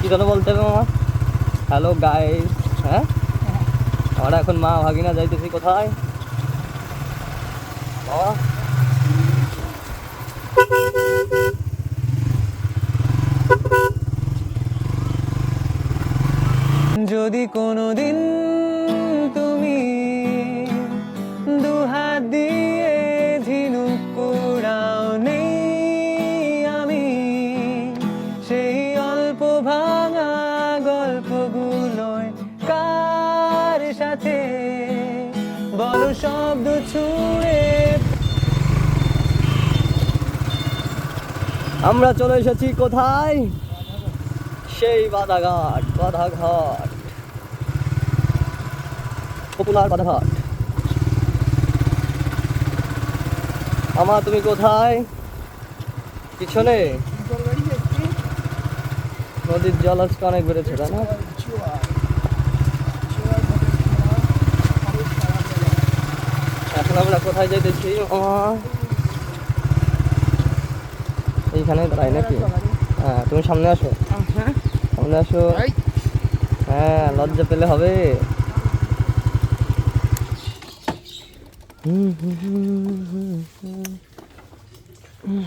কি যেন বলতে হবে মামা? Hello guys. হ্যাঁ, আমরা এখন মা ভাগিনা যাইতেছি কোথায় বাবা? যদি কোনোদিন তুমি দুহাত দিয়ে ঝিনুক কুড়াও, নেই আমি সেই অল্প ভাঙা গল্পগুলোয় কার সাথে বলো শব্দ ছুঁড়ে। আমরা চলে এসেছি কোথায়? সেই বাধাঘাট, বাধাঘাট, পপুলার বাধাঘাট। আমা তুমি কোথায়? পিছনে নদীর জল আজকে অনেক বেড়েছে, তাই না? এখন আমরা কোথায় যাইতেছি? এইখানে দাঁড়াই নাকি? হ্যাঁ, তুমি সামনে আসো, সামনে আসো। হ্যাঁ, লজ্জা পেলে হবে। হুম হুম হুম হুম হুম।